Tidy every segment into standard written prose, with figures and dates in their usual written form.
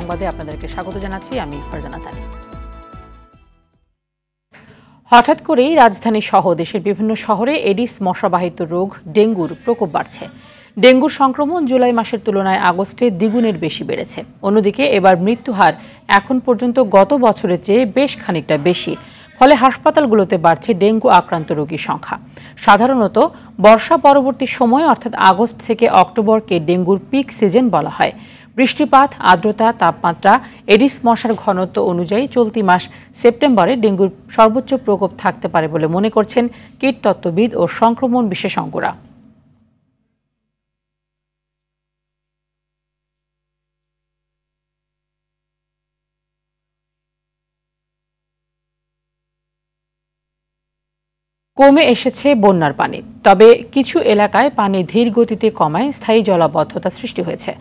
সংবাদে আপনাদেরকে স্বাগত জানাচ্ছি আমি ফারজানা তানি। হঠাৎ করেই রাজধানী সহ দেশের বিভিন্ন শহরে এডিস মশাবাহিত রোগ ডেঙ্গুর প্রকোপ বাড়ছে। ডেঙ্গুর সংক্রমণ জুলাই মাসের তুলনায় আগস্টে দ্বিগুণের বেশি বেড়েছে। অন্যদিকে এবার মৃত্যুহার এখন পর্যন্ত গত বছরের চেয়ে বেশ খানিকটা বেশি, ফলে হাসপাতালগুলোতে বাড়ছে ডেঙ্গু আক্রান্ত রোগীর সংখ্যা। সাধারণত বর্ষা পরবর্তী সময় অর্থাৎ আগস্ট থেকে অক্টোবরকে ডেঙ্গুর পিক সিজন বলা হয়। বৃষ্টিপাত, আর্দ্রতা, তাপমাত্রা, এডিস মশার ঘনত্ব অনুযায়ী চলতি মাস সেপ্টেম্বরে ডেঙ্গুর সর্বোচ্চ প্রকোপ থাকতে পারে বলে মনে করছেন কীটতত্ত্ববিদ ও সংক্রমণ বিশেষজ্ঞরা। কমে এসেছে বন্যার পানি, তবে কিছু এলাকায় পানি ধীর গতিতে কমায় স্থায়ী জলাবদ্ধতা সৃষ্টি হয়েছে।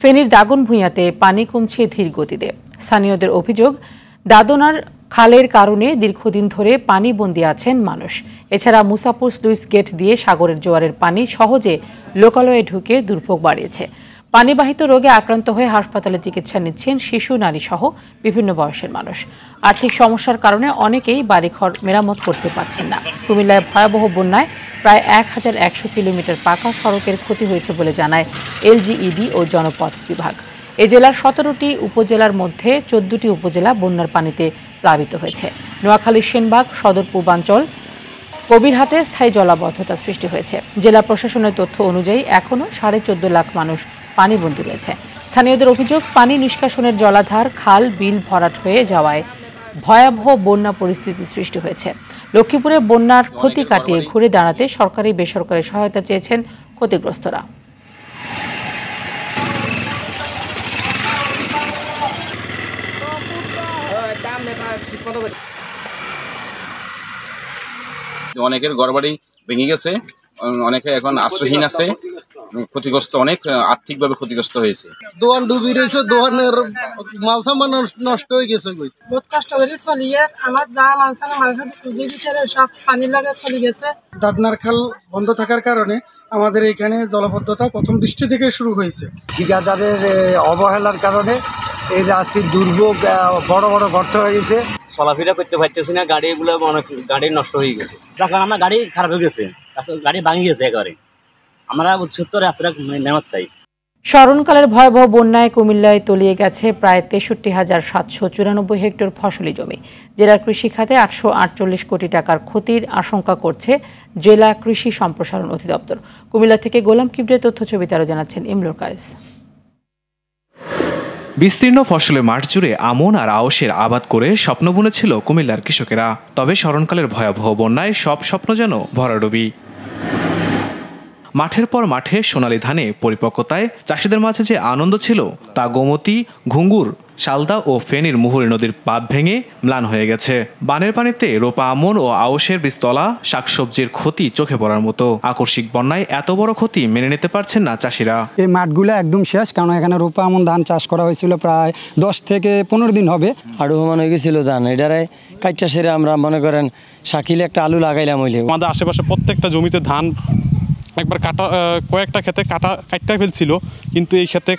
ফেনীর দাগনভূঞাতে পানি কমছে ধীর গতিতে। স্থানীয়দের অভিযোগ, দাদনার খালের কারণে দীর্ঘদিন ধরে পানিবন্দী আছেন মানুষ। এছাড়া মুসাপুর স্লুইস গেট দিয়ে সাগরের জোয়ারের পানি সহজে লোকালয়ে ঢুকে দুর্ভোগ বাড়িয়েছে। পানিবাহিত রোগে আক্রান্ত হয়ে হাসপাতালে চিকিৎসা নিচ্ছেন শিশু, নারী সহ বিভিন্ন বয়সের মানুষ। আর্থিক সমস্যার কারণে অনেকেই বাড়িঘর মেরামত করতে পারছেন না। কুমিল্লায় ভয়াবহ বন্যায় প্রায় ১,১০০ কিলোমিটার পাকা সড়কের ক্ষতি হয়েছে বলে জানায় এলজিইডি ও জনপথ বিভাগ। এ জেলার ১৭টি উপজেলার মধ্যে ১৪টি উপজেলা বন্যার পানিতে প্লাবিত হয়েছে। নোয়াখালীর সেনবাগ, সদর পূর্বাঞ্চল, কবিরহাটে স্থায়ী জলাবদ্ধতা সৃষ্টি হয়েছে। জেলা প্রশাসনের তথ্য অনুযায়ী এখনও ১৪.৫ লাখ মানুষ পানিবন্দী রয়েছে। স্থানীয়দের অভিযোগ, পানি নিষ্কাশনের জলাধার, খাল, বিল ভরাট হয়ে যাওয়ায় ভয়াবহ বন্যা পরিস্থিতি সৃষ্টি হয়েছে। লক্ষ্মীপুরে বন্যার ক্ষতি কাটিয়ে ঘুরে দাঁড়াতে সরকারি বেসরকারি সহায়তা চেয়েছেন ক্ষতিগ্রস্তরা। অনেকের ঘরবাড়ি ভেঙে গেছে, অনেকে এখন আশ্রয়হীন আছে, ক্ষতিগ্রস্ত, অনেক আর্থিকভাবে ক্ষতিগ্রস্ত হয়েছে। দোকান ডুবি রয়েছে, দোকানের মাল সামান নষ্ট হয়ে গেছে। বহুত কষ্ট করে চলিয়ে আমার যা মানসানা মানুষ পুঁজি দিচ্ছে সব পানির লাগে চলে গেছে। দাদনার খাল বন্ধ থাকার কারণে আমাদের এখানে জলাবদ্ধতা প্রথম বৃষ্টি থেকে শুরু হয়েছে। ঠিকাদারের অবহেলার কারণে এই রাস্তার দুর্ভোগ, বড় বড় গর্ত হয়ে গেছে। চলাফেরা করতে পারতেছি না, গাড়িগুলো অনেক গাড়ি নষ্ট হয়ে গেছে। তখন আমার গাড়ি খারাপ হয়ে গেছে, গাড়ি ভাঙে গেছে একেবারে। আমরা উচ্চতর রাস্তাটা মেরামত চাই। স্মরণকালের ভয়াবহ বন্যায় কুমিল্লায় তলিয়ে গেছে প্রায় ৬৩,৭৯৪ হেক্টর ফসলি জমি। জেলার কৃষি খাতে ৮৪৮ কোটি টাকার ক্ষতির আশঙ্কা করছে জেলা কৃষি সম্প্রসারণ অধিদপ্তর। কুমিল্লা থেকে গোলাম কিবরিয়া তথ্য ছবিতে আরও জানাচ্ছেন ইমরুল কায়েস। বিস্তীর্ণ ফসলের মাঠ জুড়ে আমন আর আউশের আবাদ করে স্বপ্ন বুনেছিল কুমিল্লার কৃষকেরা। তবে স্মরণকালের ভয়াবহ বন্যায় সব স্বপ্ন যেন ভরাডুবি। মাঠের পর মাঠে সোনালী ধানে পরিপক্কতায় চাষিদের মাঝে যে আনন্দ ছিল তা গোমতী, ঘুঙ্গুর, শালদা ও ফেনীর মুহুরী নদীর বাঁধ ভেঙে ম্লান হয়ে গেছে। বানের পানিতে রোপা আমন ও আউশের বীজতলা, শাকসবজির ক্ষতি চোখে পড়ার মতো। আকস্মিক বন্যায় এত বড় ক্ষতি মেনে নিতে পারছেন না চাষিরা। এই মাঠগুলো একদম শেষ, কারণ এখানে রোপা আমন ধান চাষ করা হয়েছিল প্রায় ১০ থেকে ১৫ দিন হবে। আরো মনে হয়ে গেছিল ধান এটারে কাইটা সেরে আমরা মনে করেন শাকিলে একটা আলু লাগাইলাম। হইলে আমাদের আশেপাশে প্রত্যেকটা জমিতে ধান একবার কাটা, কয়েকটা ক্ষেতে কাটতে ফেলছিল, কিন্তু এই ক্ষেতে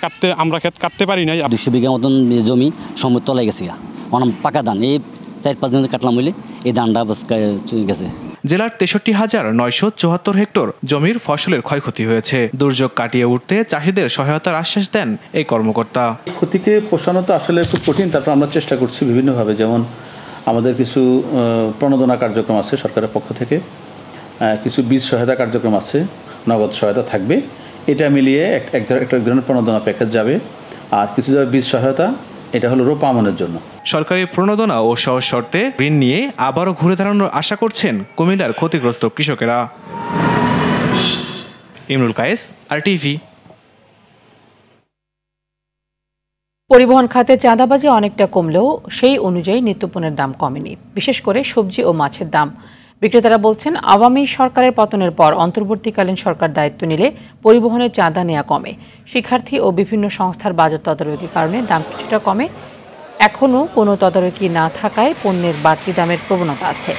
আমরা ক্ষেত কাটতে পারি নাই। ২০০ বিঘা মতন জমি সমুদ্র তলায় গেছে, অনেক পাকা ধান। এই ৪-৫ দিন কাটলাম বলে এই ধানটা গেছে। জেলার ৬৩,৯৭৪ হেক্টর জমির ফসলের ক্ষয়ক্ষতি হয়েছে। দুর্যোগ কাটিয়ে উঠতে চাষিদের সহায়তার আশ্বাস দেন এই কর্মকর্তা। ক্ষতিকে পোষানো তো আসলে খুব কঠিন, তারপর আমরা চেষ্টা করছি বিভিন্নভাবে। যেমন আমাদের কিছু প্রণোদনা কার্যক্রম আছে সরকারের পক্ষ থেকে, কিছু বীজ সহায়তা কার্যক্রম আছে, নগদ সহায়তা থাকবে। এটা মিলিয়ে একটা ধরনের প্রণোদনা প্যাকেজ যাবে। আর কিছু যাবে বীজ সহায়তা, এটা হলো রোপা আমনের জন্য। সরকারি প্রণোদনা ও সহজ শর্তে ঋণ নিয়ে আবারও ঘুরে দাঁড়ানোর আশা করছেন কুমিল্লার ক্ষতিগ্রস্ত কৃষকেরা। ইমরুল কায়েস, RTV। পরিবহন খাতে চাঁদাবাজি অনেকটা কমলেও সেই অনুযায়ী নিত্যপণ্যের দাম কমেনি, বিশেষ করে সবজি ও মাছের দাম। বিক্রেতারা বলছেন, আওয়ামী সরকারের পতনের পর অন্তর্বর্তীকালীন সরকার দায়িত্ব নিলে পরিবহনের চাঁদা নেওয়া কমে। শিক্ষার্থী ও বিভিন্ন সংস্থার বাজার তদারকির কারণে দাম কিছুটা কমে। এখনও কোনো তদারকি না থাকায় পণ্যের বাড়তি দামের প্রবণতা আছে।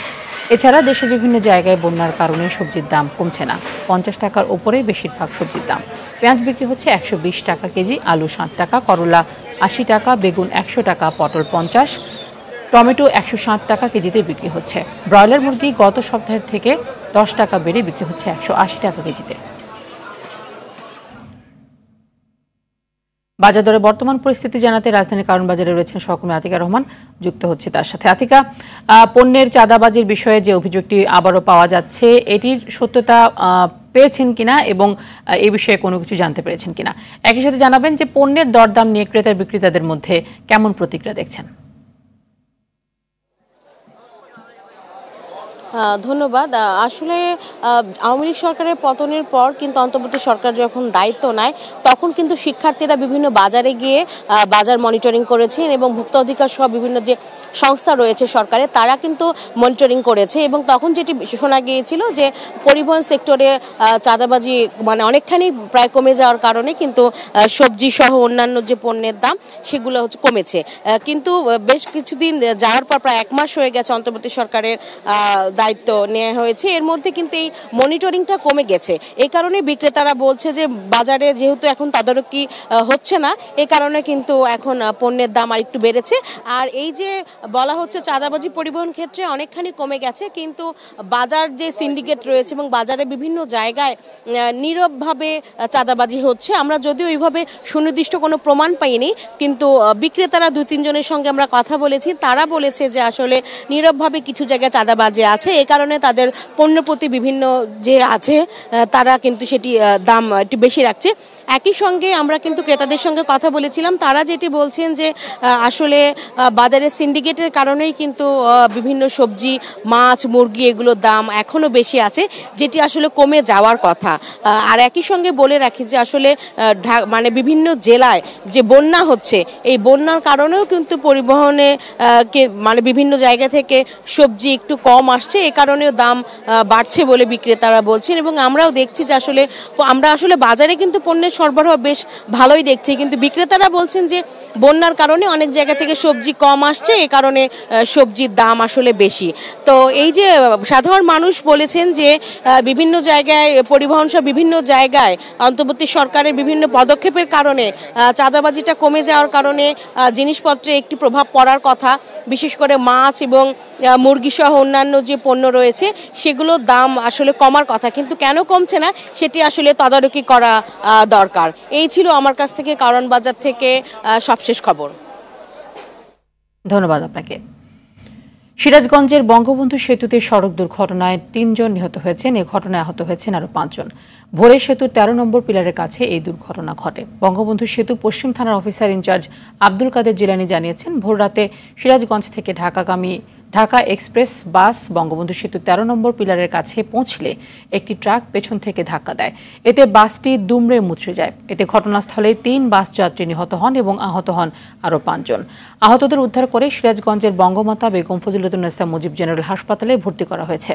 এছাড়া দেশের বিভিন্ন জায়গায় বন্যার কারণে সবজির দাম কমছে না। ৫০ টাকার ওপরে বেশিরভাগ সবজির দাম। পেঁয়াজ বিক্রি হচ্ছে ১২০ টাকা কেজি, আলু ৬০ টাকা, করলা 80 টাকা, বেগুন 100 টাকা, পটল 50, টমেটো 160 টাকা কেজিতে বিক্রি হচ্ছে। ব্রয়লার মুরগি গত সপ্তাহের থেকে 10 টাকা বেড়ে বিক্রি হচ্ছে 180 টাকা কেজিতে। বাজার দরে বর্তমান পরিস্থিতি জানাতে রাজধানীর কারণ বাজারে রয়েছেন সহকর্মী আতিকা রহমান, যুক্ত হচ্ছে তার সাথে। আতিকা, পণ্যের চাঁদাবাজির বিষয়ে যে অভিযোগটি আবারও পাওয়া যাচ্ছে, এটির সত্যতা পেয়েছেন কিনা এবং এই বিষয়ে কোনো কিছু জানতে পেরেছেন কিনা? একই সাথে জানাবেন যে পণ্যের দরদাম নিয়ে ক্রেতা বিক্রেতাদের মধ্যে কেমন প্রতিক্রিয়া দেখছেন? ধন্যবাদ। আসলে আওয়ামী লীগ সরকারের পতনের পর কিন্তু অন্তর্বর্তী সরকার যখন দায়িত্ব নেয় তখন কিন্তু শিক্ষার্থীরা বিভিন্ন বাজারে গিয়ে বাজার মনিটরিং করেছেন এবং ভোক্তা অধিকার সহ বিভিন্ন যে সংস্থা রয়েছে সরকারের তারা কিন্তু মনিটরিং করেছে এবং তখন যেটি শোনা গিয়েছিল যে পরিবহন সেক্টরে চাঁদাবাজি মানে অনেকখানি প্রায় কমে যাওয়ার কারণে কিন্তু সবজি সহ অন্যান্য যে পণ্যের দাম সেগুলো কমেছে। কিন্তু বেশ কিছুদিন যাওয়ার পর প্রায় 1 মাস হয়ে গেছে অন্তর্বর্তী সরকারের দায়িত্ব নেওয়া হয়েছে, এর মধ্যে কিন্তু এই মনিটরিংটা কমে গেছে। এই কারণে বিক্রেতারা বলছে যে বাজারে যেহেতু এখন তদারকি হচ্ছে না, এই কারণে কিন্তু এখন পণ্যের দাম আর একটু বেড়েছে। আর এই যে বলা হচ্ছে চাঁদাবাজি পরিবহন ক্ষেত্রে অনেকখানি কমে গেছে, কিন্তু বাজার যে সিন্ডিকেট রয়েছে এবং বাজারে বিভিন্ন জায়গায় নীরবভাবে চাঁদাবাজি হচ্ছে। আমরা যদিও ওইভাবে সুনির্দিষ্ট কোনো প্রমাণ পাইনি, কিন্তু বিক্রেতারা 2-3 জনের সঙ্গে আমরা কথা বলেছি, তারা বলেছে যে আসলে নীরবভাবে কিছু জায়গায় চাঁদাবাজি আছে, এই কারণে তাদের পণ্য প্রতি বিভিন্ন যে আছে তারা কিন্তু সেটি দাম একটু বেশি রাখছে। একই সঙ্গে আমরা কিন্তু ক্রেতাদের সঙ্গে কথা বলেছিলাম, তারা যেটি বলছেন যে আসলে বাজারের সিন্ডিকেটের কারণেই কিন্তু বিভিন্ন সবজি, মাছ, মুরগি এগুলোর দাম এখনো বেশি আছে, যেটি আসলে কমে যাওয়ার কথা। আর একই সঙ্গে বলে রাখি যে আসলে মানে বিভিন্ন জেলায় যে বন্যা হচ্ছে, এই বন্যার কারণেও কিন্তু পরিবহনে মানে বিভিন্ন জায়গা থেকে সবজি একটু কম আসছে, এই কারণেও দাম বাড়ছে বলে বিক্রেতারা বলছেন। এবং আমরাও দেখছি যে আসলে আমরা আসলে বাজারে কিন্তু পণ্যের সরবরাহ বেশ ভালোই দেখছি, কিন্তু বিক্রেতারা বলছেন যে বন্যার কারণে অনেক জায়গা থেকে সবজি কম আসছে, এই কারণে সবজির দাম আসলে বেশি। তো এই যে সাধারণ মানুষ বলেছেন যে বিভিন্ন জায়গায় পরিবহন সহ বিভিন্ন জায়গায় অন্তর্বর্তী সরকারের বিভিন্ন পদক্ষেপের কারণে চাঁদাবাজিটা কমে যাওয়ার কারণে জিনিসপত্রে একটি প্রভাব পড়ার কথা, বিশেষ করে মাছ এবং মুরগি সহ অন্যান্য যে পণ্য রয়েছে সেগুলোর দাম আসলে কমার কথা, কিন্তু কেন কমছে না সেটি আসলে তদারকি করা দরকার। এই ছিল আমার কাছ থেকে কারণ বাজার থেকে সবশেষ খবর। ধন্যবাদ আপনাকে। সিরাজগঞ্জের বঙ্গবন্ধু সেতুতে সড়ক দুর্ঘটনায় 3 জন নিহত হয়েছেন। এই ঘটনায় আহত হয়েছেন আরও 5 জন। ভোরের সেতুর 13 নম্বর পিলারের কাছে এই দুর্ঘটনা ঘটে। বঙ্গবন্ধু সেতু পশ্চিম থানার অফিসার ইনচার্জ আব্দুল কাদের জিলানী জানিয়েছেন, ভোর রাতে সিরাজগঞ্জ থেকে ঢাকাগামী ঢাকা এক্সপ্রেস বাস বঙ্গবন্ধু সেতু 13 নম্বর পিলারের কাছে পৌঁছলে একটি ট্রাক পেছন থেকে ধাক্কা দেয়। এতে বাসটি দুমড়ে মুচড়ে যায়। এতে ঘটনাস্থলে 3 বাস যাত্রী নিহত হন এবং আহত হন আরও 5 জন। আহতদের উদ্ধার করে সিরাজগঞ্জের বঙ্গমাতা বেগম ফজিলাতুন্নেসা মুজিব জেনারেল হাসপাতালে ভর্তি করা হয়েছে।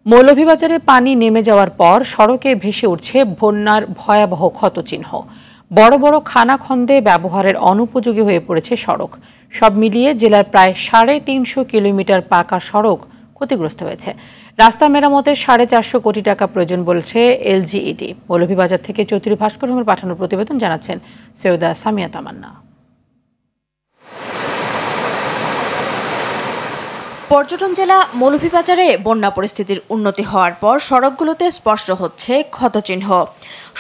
মৌলভীবাজারে পানি নেমে যাওয়ার পর সড়কে ভেসে উঠছে বন্যার ভয়াবহ ক্ষতচিহ্ন। বড় বড় খানাখন্দে ব্যবহারের অনুপযোগী হয়ে পড়েছে সড়ক। সব মিলিয়ে জেলার প্রায় 350 কিলোমিটার পাকা সড়ক ক্ষতিগ্রস্ত হয়েছে। রাস্তা মেরামতের 450 কোটি টাকা প্রয়োজন বলছে এলজিইডি। মৌলভীবাজার থেকে চৌধুরী ভাস্কর হোমের পাঠানো প্রতিবেদন জানাচ্ছেন সৈয়দা সামিয়া তামান্না। পর্যটন জেলা মৌলভীবাজারে বন্যা পরিস্থিতির উন্নতি হওয়ার পর সড়কগুলোতে স্পষ্ট হচ্ছে ক্ষতচিহ্ন।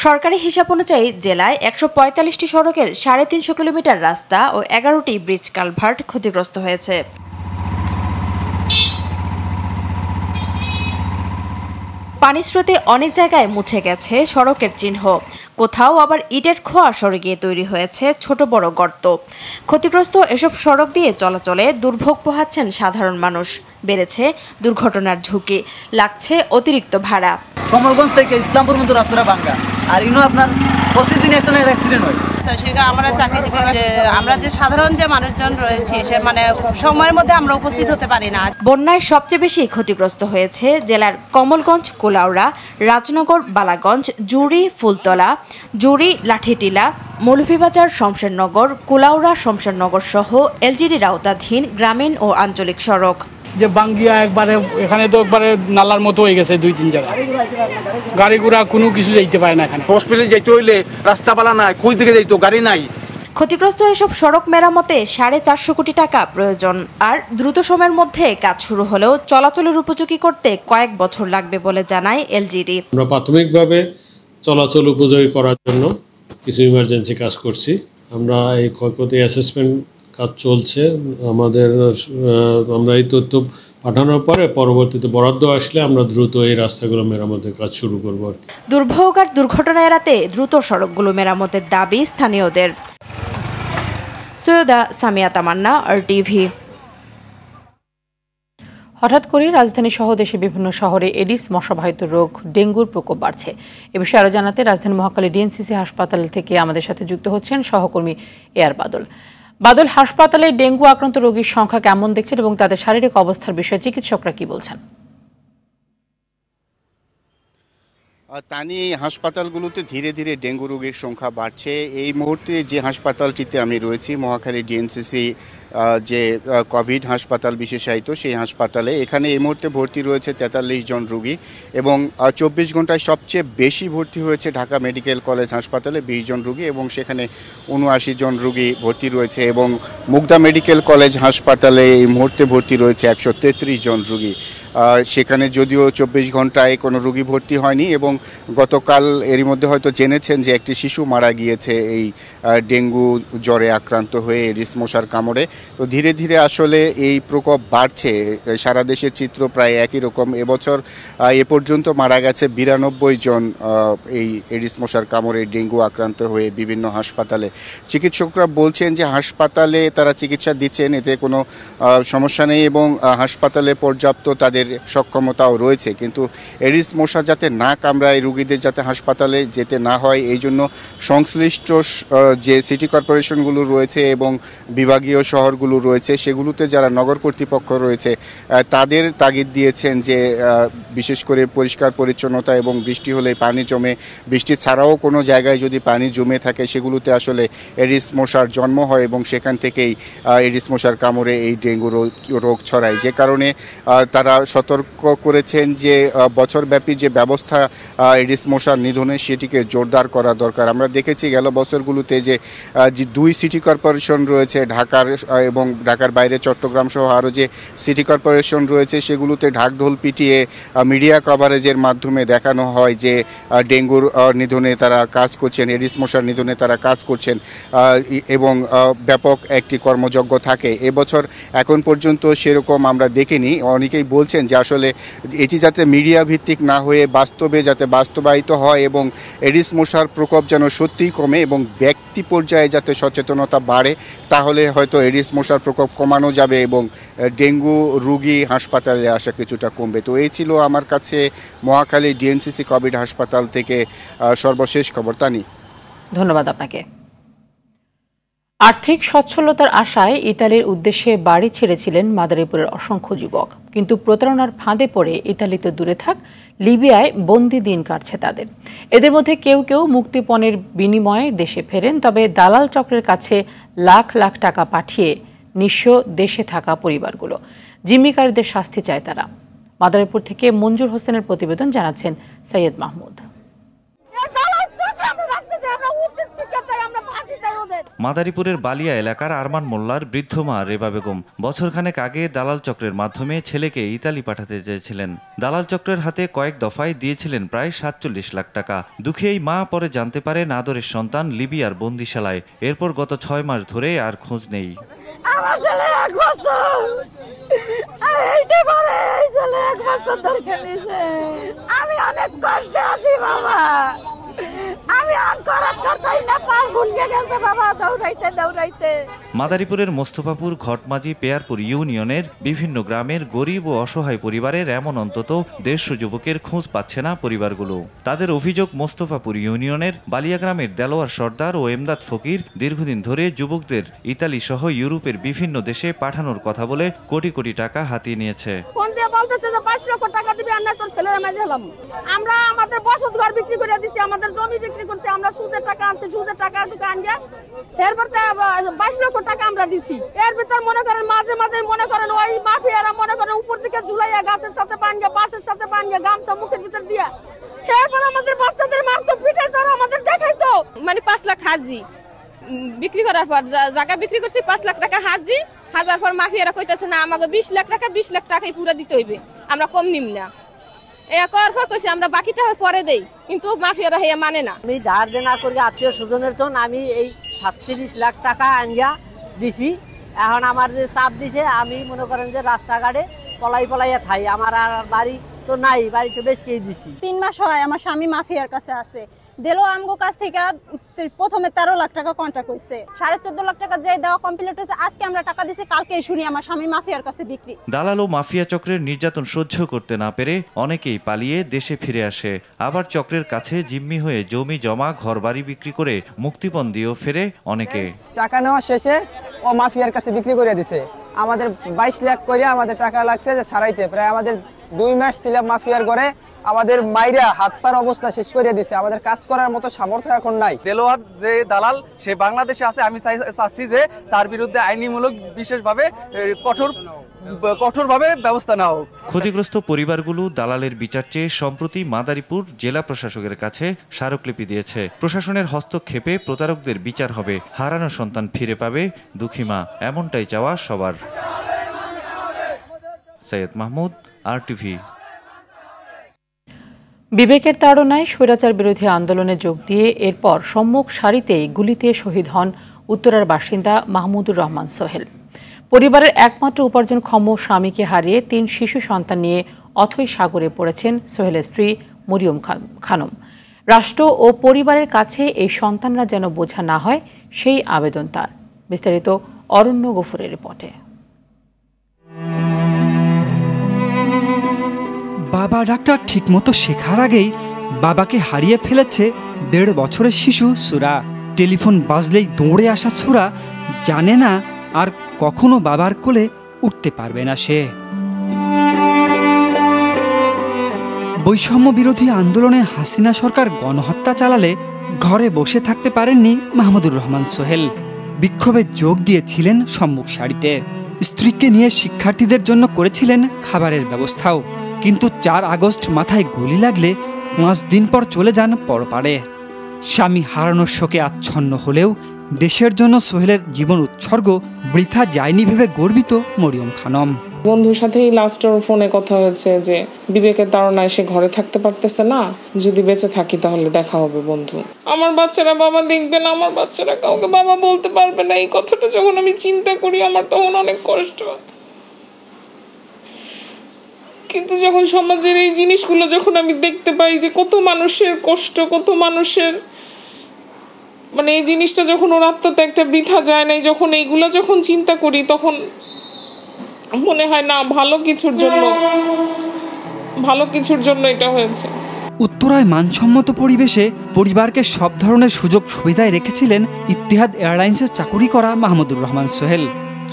সরকারি হিসাব অনুযায়ী জেলায় 145টি সড়কের 350 কিলোমিটার রাস্তা ও 11টি ব্রিজ কালভার্ট ক্ষতিগ্রস্ত হয়েছে। পানির স্রোতে অনেক জায়গায় মুছে গেছে সড়কের চিহ্ন, কোথাও আবার ইটের খোয়া সড়কে তৈরি হয়েছে ছোট বড় গর্ত। ক্ষতিগ্রস্ত এসব সড়ক দিয়ে চলাচলে দুর্ভোগ পোহাচ্ছেন সাধারণ মানুষ। বেড়েছে দুর্ঘটনার ঝুঁকি, লাগছে অতিরিক্ত ভাড়া। কমলগঞ্জ থেকে ইসলামপুর মতো রাস্তাটা ভাঙা, আর ইনো আপনার প্রতিদিন একটা না অ্যাক্সিডেন্ট হয়। আমরা চাকরিজীবী, আমরা যে সাধারণ যে মানুষজন রয়েছে সে মানে সময়ের মধ্যে আমরা উপস্থিত হতে পারি না। বন্যায় সবচেয়ে বেশি ক্ষতিগ্রস্ত হয়েছে জেলার কমলগঞ্জ, কোলাউড়া, রাজনগর, বালাগঞ্জ, জুড়ি, ফুলতলা, জুড়ি, লাঠিটিলা, মৌলভীবাজার, শমশেরনগর, কোলাউড়া, শমশেরনগর সহ এলজিডির আওতাধীন গ্রামীণ ও আঞ্চলিক সড়ক। যে বাঙ্গিয়া একবারে এখানে তো একবারে নালার মতো হয়ে গেছে 2-3 জায়গা, গাড়ি ঘোড়া কোনো কিছু যাইতে পারে না। এখানে হসপিটালে যাইতে হইলে রাস্তা বালা নাই, কই দিকে যাইতো, গাড়ি নাই। ক্ষতিগ্রস্ত এসব সড়ক মেরামতে 450 কোটি টাকা প্রয়োজন। আর দ্রুত সময়ের মধ্যে কাজ শুরু হলেও চলাচলের উপযোগী করতে কয়েক বছর লাগবে বলে জানায় এলজিডি। আমরা প্রাথমিকভাবে চলাচল উপযোগী করার জন্য কিছু ইমার্জেন্সি কাজ করছি। আমরা এই ক্ষয়ক্ষতি অ্যাসেসমেন্ট কাজ চলছে আমাদের। আমরা এই তথ্য পাঠানোর পরে পরবর্তীতে বরাদ্দ আসলে আমরা দ্রুত এই রাস্তাগুলো মেরামতের কাজ শুরু করব। দুর্ভোগ আর দুর্ঘটনা এড়াতে দ্রুত সড়কগুলো মেরামতের দাবি স্থানীয়দের। সৈয়দা সামিয়া তামান্না, RTV। হঠাৎ করে রাজধানী সহ দেশে বিভিন্ন শহরে এডিস মশাবাহিত রোগ ডেঙ্গুর প্রকোপ বাড়ছে। এ বিষয়ে আরো জানাতে রাজধানী মহাখালী ডিএনসিসি হাসপাতাল থেকে আমাদের সাথে যুক্ত হচ্ছেন সহকর্মী এআর বাদল। বাদল, হাসপাতালে ডেঙ্গু আক্রান্ত রোগীর সংখ্যা কেমন দেখছেন এবং তাদের শারীরিক অবস্থার বিষয়ে চিকিৎসকরা কি বলছেন? তানি হাসপাতালগুলোতে ধীরে ধীরে ডেঙ্গু রোগীর সংখ্যা বাড়ছে। এই মুহূর্তে যে হাসপাতালটিতে আমি রয়েছি, মহাখালী ডিএনসিসি যে কোভিড হাসপাতাল বিশেষায়িত, সেই হাসপাতালে এখানে এই মুহূর্তে ভর্তি রয়েছে 43 জন রোগী এবং 24 ঘন্টায় সবচেয়ে বেশি ভর্তি হয়েছে ঢাকা মেডিকেল কলেজ হাসপাতালে 20 জন রোগী এবং সেখানে 79 জন রোগী ভর্তি রয়েছে এবং মুগদা মেডিকেল কলেজ হাসপাতালে এই মুহূর্তে ভর্তি রয়েছে 133 জন রোগী। সেখানে যদিও 24 ঘন্টায় কোনো রোগী ভর্তি হয়নি এবং গতকাল এরই মধ্যে হয়তো জেনেছেন যে একটি শিশু মারা গিয়েছে এই ডেঙ্গু জ্বরে আক্রান্ত হয়ে এডিস মশার কামড়ে। তো ধীরে ধীরে আসলে এই প্রকোপ বাড়ছে। সারা দেশের চিত্র প্রায় একই রকম। এবছর এ পর্যন্ত মারা গেছে 92 জন এই এডিস মশার কামড়ে ডেঙ্গু আক্রান্ত হয়ে বিভিন্ন হাসপাতালে। চিকিৎসকরা বলছেন যে হাসপাতালে তারা চিকিৎসা দিচ্ছেন, এতে কোনো সমস্যা নেই এবং হাসপাতালে পর্যাপ্ত তাদের সক্ষমতাও রয়েছে, কিন্তু এডিস মশা যাতে না কামড়ায়, রোগীদের যাতে হাসপাতালে যেতে না হয়, এই জন্য সংশ্লিষ্ট যে সিটি কর্পোরেশনগুলো রয়েছে এবং বিভাগীয় শহরগুলো রয়েছে সেগুলোতে যারা নগর কর্তৃপক্ষ রয়েছে তাদের তাগিদ দিয়েছেন যে বিশেষ করে পরিষ্কার পরিচ্ছন্নতা এবং বৃষ্টি হলে পানি জমে, বৃষ্টি ছাড়াও কোনো জায়গায় যদি পানি জমে থাকে সেগুলোতে আসলে এডিস মশার জন্ম হয় এবং সেখান থেকেই এডিস মশার কামড়ে এই ডেঙ্গু রোগ ছড়ায়। যে কারণে তারা সতর্ক করেছেন যে বছরব্যাপী যে ব্যবস্থা এডিস মশার নিধনে সেটিকে জোরদার করা দরকার। আমরা দেখেছি গেল বছরগুলোতে যে 2 সিটি কর্পোরেশন রয়েছে ঢাকার এবং ঢাকার বাইরে চট্টগ্রাম সহ আরও যে সিটি কর্পোরেশন রয়েছে সেগুলোতে ঢাকঢোল পিটিয়ে মিডিয়া কভারেজের মাধ্যমে দেখানো হয় যে ডেঙ্গুর নিধনে তারা কাজ করছেন, এডিস মশার নিধনে তারা কাজ করছেন এবং ব্যাপক একটি কর্মযজ্ঞ থাকে। এবছর এখন পর্যন্ত সেরকম আমরা দেখিনি। অনেকেই বলছেন যে আসলে এটি যাতে মিডিয়া ভিত্তিক না হয়ে বাস্তবে যাতে বাস্তবায়িত হয় এবং এডিস মশার প্রকোপ যেন সত্যিই কমে এবং ব্যক্তি পর্যায়ে যাতে সচেতনতা বাড়ে, তাহলে হয়তো এডিস মশার প্রকোপ কমানো যাবে এবং ডেঙ্গু রোগী হাসপাতালে আসা কিছুটা কমবে। তো এই ছিল আমার কাছে মহাখালী ডিএনসিসি কোভিড হাসপাতাল থেকে সর্বশেষ খবর। তানি, ধন্যবাদ আপনাকে। আর্থিক সচ্ছলতার আশায় ইতালির উদ্দেশ্যে বাড়ি ছেড়েছিলেন মাদারীপুরের অসংখ্য যুবক, কিন্তু প্রতারণার ফাঁদে পড়ে ইতালিতে দূরে থাক লিবিয়ায় বন্দি দিন কাটছে তাদের। এদের মধ্যে কেউ কেউ মুক্তিপণের বিনিময়ে দেশে ফেরেন, তবে দালাল চক্রের কাছে লাখ লাখ টাকা পাঠিয়ে নিঃস্ব দেশে থাকা পরিবারগুলো। জিম্মিকারীদের শাস্তি চায় তারা। মাদারীপুর থেকে মঞ্জুর হোসেনের প্রতিবেদন, জানাচ্ছেন সৈয়দ মাহমুদ। মাদারীপুরের বালিয়া এলাকার আরমান মোল্লার বৃদ্ধ মা রেবা বেগম বছরখানেক আগে দালাল চক্রের মাধ্যমে ছেলেকে ইতালি পাঠাতে চেয়েছিলেন। দালাল চক্রের হাতে কয়েক দফায় দিয়েছিলেন প্রায় 47 লাখ টাকা। দুঃখী এই মা পরে জানতে পারেন আদরের সন্তান লিবিয়ার বন্দিশালায়। এরপর গত 6 মাস ধরে আর খোঁজ নেই। আমার ছেলে 1 বছর, আমি অনেক কষ্টে আছি বাবা, আমি মাদারীপুরের মোস্তফাপুর, ঘটমাঝি, পেয়ারপুর ইউনিয়নের বিভিন্ন গ্রামের গরিব ও অসহায় পরিবারের এমন অন্তত 150 যুবকের খোঁজ পাচ্ছে না পরিবারগুলো। তাদের অভিযোগ, মোস্তফাপুর ইউনিয়নের বালিয়া গ্রামের দেলোয়ার সর্দার ও এমদাদ ফকির দীর্ঘদিন ধরে যুবকদের ইতালি সহ ইউরোপের বিভিন্ন দেশে পাঠানোর কথা বলে কোটি কোটি টাকা হাতিয়ে নিয়েছে। আমরা আমাদের বসত ঘর বিক্রি করে দিছি, আমাদের জমি বিক্রি করছি, আমরা সুদের টাকা আনছি, সুদের টাকা দোকান যা এরপর 22 লক্ষ টাকা আমরা দিছি। এর ভিতর মনে করেন মাঝে মাঝে মনে করেন ওই মাফিয়ারা মনে করেন উপর দিকে ঝুলাইয়া গাছের সাথে বাঁধিয়া বাঁশের সাথে বাঁধিয়া গামছা মুখের ভিতর দিয়া এরপর আমাদের বাচ্চাদের মারতো পিটাই তো আমাদের দেখাইতো। মানে 5 লাখ হাজি বিক্রি করার পর জায়গা বিক্রি করছি 5 লাখ টাকা হাজি হাজার পর মাফিয়ারা কইতাছে না আমাকে 20 লাখ টাকাই পুরো দিতে হইবে, আমরা কম নিম না। করার পর কইছি আমরা বাকিটা পরে দেই, কিন্তু মাফিয়ারা হেয়া মানে না। আমি ধার দেনা করি আত্মীয় স্বজনের তো আমি এই 37 লাখ টাকা আনিয়া দিছি। এখন আমার যে চাপ দিছে আমি মনে করেন যে রাস্তাঘাটে পলাইয়া খাই, আমার আর বাড়ি তো নাই, বাড়িতে বেচকেই দিছি। 3 মাস হয় আমার স্বামী মাফিয়ার কাছে আছে, দিলো আমগো কাছ থেকে প্রথমে 13 লাখ টাকা কন্ট্রাক্ট হইছে, 14.5 লাখ টাকা যে দেওয়া কমপ্লিট হইছে। আজকে আমরা টাকা দিছি, কালকে শুনি আমার স্বামী মাফিয়ার কাছে বিক্রি। দালাল ও মাফিয়া চক্রের নির্যাতন সহ্য করতে না পেরে অনেকেই পালিয়ে দেশে ফিরে আসে। আবার চক্রের কাছে জিম্মি হয়ে জমি জমা ঘরবাড়ি বিক্রি করে মুক্তিপণ দিয়েও ফেরে অনেকে। টাকা নেওয়া শেষে ও মাফিয়ার কাছে বিক্রি করে দিছে। আমাদের 22 লাখ করে আমাদের টাকা লাগছে যে ছাড়াইতে, প্রায় আমাদের 2 মাস ছিলাম মাফিয়ার ঘরে। আমাদের মাইরা হাত পার অবস্থা শেষ করে দিছে, আমাদের কাজ করার মতো সামর্থ্য এখন নাই। দেলোয়ার যে দালাল সে বাংলাদেশে আছে, আমি চাচ্ছি যে তার বিরুদ্ধে আইনিমূলক বিশেষভাবে কঠোরভাবে ব্যবস্থা নেওয়া হোক। ক্ষতিগ্রস্ত পরিবারগুলো দালালের বিচার চেয়ে সম্প্রতি মাদারীপুর জেলা প্রশাসকের কাছে স্মারকলিপি দিয়েছে। প্রশাসনের হস্তক্ষেপে প্রতারকদের বিচার হবে, হারানো সন্তান ফিরে পাবে দুঃখী মা, এমনটাই চাওয়া সবার। সৈয়দ মাহমুদ, RTV। বিবেকের তাড়নায় স্বৈরাচার বিরোধী আন্দোলনে যোগ দিয়ে এরপর সম্মুখ সারিতেই গুলিতে শহীদ হন উত্তরার বাসিন্দা মাহমুদুর রহমান সোহেল। পরিবারের একমাত্র উপার্জনক্ষম স্বামীকে হারিয়ে 3 শিশু সন্তান নিয়ে অথৈ সাগরে পড়েছেন সোহেলের স্ত্রী মরিয়ম খানম। রাষ্ট্র ও পরিবারের কাছে এই সন্তানরা যেন বোঝা না হয়, সেই আবেদন তার। বিস্তারিত অরণ্য গফুরের রিপোর্টে। বাবা ডাক্তার ঠিকমতো শেখার আগেই বাবাকে হারিয়ে ফেলেছে 1.5 বছরের শিশু সুরা। টেলিফোন বাজলেই দৌড়ে আসা সুরা জানে না আর কখনো বাবার কোলে উঠতে পারবে না সে। বৈষম্য বিরোধী আন্দোলনে হাসিনা সরকার গণহত্যা চালালে ঘরে বসে থাকতে পারেননি মাহমুদুর রহমান সোহেল। বিক্ষোভে যোগ দিয়েছিলেন সম্মুখ সারিতে। স্ত্রীকে নিয়ে শিক্ষার্থীদের জন্য করেছিলেন খাবারের ব্যবস্থাও। কিন্তু 4 আগস্ট মাথায় গুলি লাগলে 5 দিন পর চলে যান পরপারে। স্বামী হারানোর শোকে আচ্ছন্ন হলেও দেশের জন্য সোহেলের জীবন উৎসর্গ বৃথা যায়নি ভেবে গর্বিত মরিয়ম খানম। বন্ধুর সাথেই লাস্টের ফোনে কথা হয়েছে যে বিবেকের তাড়নায় সে ঘরে থাকতে পারতেছে না, যদি বেঁচে থাকি তাহলে দেখা হবে বন্ধু। আমার বাচ্চারা বাবা দেখবে না, আমার বাচ্চারা কাউকে বাবা বলতে পারবে না, এই কথাটা যখন আমি চিন্তা করি আমার তখন অনেক কষ্ট। কিন্তু যখন সমাজের এই জিনিসগুলো যখন আমি দেখতে পাই যে কত মানুষের কষ্ট, কত মানুষের মানে এই জিনিসটা যখন ওর আত্মত্যাগটা বৃথা যায় নাই, যখন এইগুলো যখন চিন্তা করি তখন মনে হয় না ভালো কিছুর জন্য এটা হয়েছে। উত্তরায় মানসম্মত পরিবেশে পরিবারকে সব ধরনের সুযোগ সুবিধায় রেখেছিলেন ইত্তেহাদ এয়ারলাইন্সের চাকুরি করা মাহমুদুর রহমান সোহেল।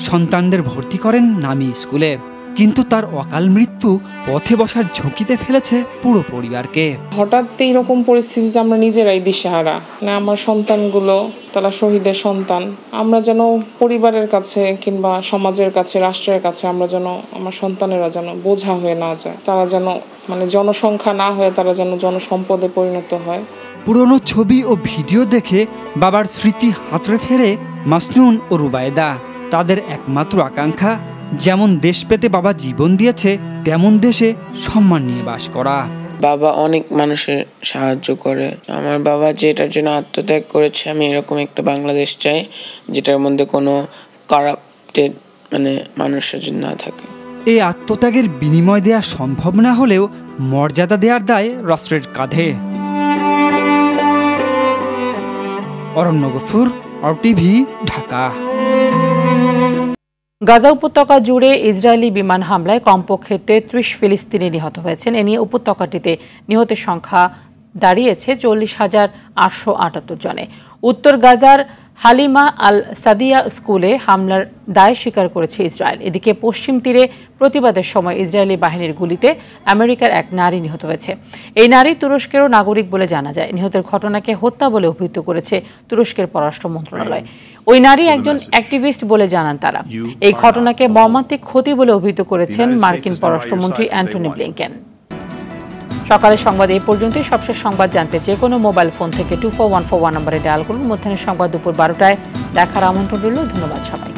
সন্তানদের ভর্তি করেন নামি স্কুলে, কিন্তু তার অকাল মৃত্যু পথে বসার ঝুঁকিতে ফেলেছে পুরো পরিবারকে। হঠাৎ এইরকম পরিস্থিতিতে আমরা নিজেরাই দিশেহারা। না আমার সন্তানগুলো, তারা শহীদের সন্তান, আমরা যেন পরিবারের কাছে কিংবা সমাজের কাছে, রাষ্ট্রের কাছে আমরা যেন আমার সন্তানেরা যেন বোঝা হয়ে না যায়, তারা যেন মানে জনসংখ্যা না হয়ে তারা যেন জনসম্পদে পরিণত হয়। পুরনো ছবি ও ভিডিও দেখে বাবার স্মৃতি হাতড়ে ফেরে মাসনুন ও রুবায়দা। তাদের একমাত্র আকাঙ্ক্ষা যেমন দেশ পেতে বাবা জীবন দিয়েছে তেমন দেশে সম্মান নিয়ে বাস করা। বাবা অনেক মানুষের সাহায্য করে। আমার বাবা যেটার জন্য আত্মত্যাগ করেছে, আমি এরকম একটা বাংলাদেশ চাই যেটার মধ্যে কোনো কারাপ্টেড মানে মানুষের না থাকে। এই আত্মত্যাগের বিনিময় দেয়া সম্ভব না হলেও মর্যাদা দেওয়ার দায় রাষ্ট্রের কাঁধে। অরণ্য গফুর, RTV, ঢাকা। গাজা উপত্যকা জুড়ে ইসরায়েলি বিমান হামলায় কমপক্ষে 33 ফিলিস্তিনি নিহত হয়েছেন। এ নিয়ে উপত্যকাটিতে নিহতের সংখ্যা দাঁড়িয়েছে 40,878 জনে। উত্তর গাজার হালিমা আল সাদিয়া স্কুলে হামলার দায় স্বীকার করেছে ইসরায়েল। এদিকে পশ্চিম তীরে প্রতিবাদের সময় ইসরায়েলি বাহিনীর গুলিতে আমেরিকার এক নারী নিহত হয়েছে। এই নারী তুরস্কেরও নাগরিক বলে জানা যায়। নিহতের ঘটনাকে হত্যা বলে অভিহিত করেছে তুরস্কের পররাষ্ট্র মন্ত্রণালয়। ওই নারী একজন অ্যাক্টিভিস্ট বলে জানান তারা। এই ঘটনাকে মর্মান্তিক ক্ষতি বলে অভিহিত করেছেন মার্কিন পররাষ্ট্রমন্ত্রী অ্যান্টনি ব্লিংকেন। সকালের সংবাদ এই পর্যন্তই। সবশেষ সংবাদ জানতে যে কোনো মোবাইল ফোন থেকে 24141 নম্বরে ডায়াল করুন। মধ্যাহ্নের সংবাদ দুপুর 12টায় দেখার আমন্ত্রণ রইল। ধন্যবাদ সবাই।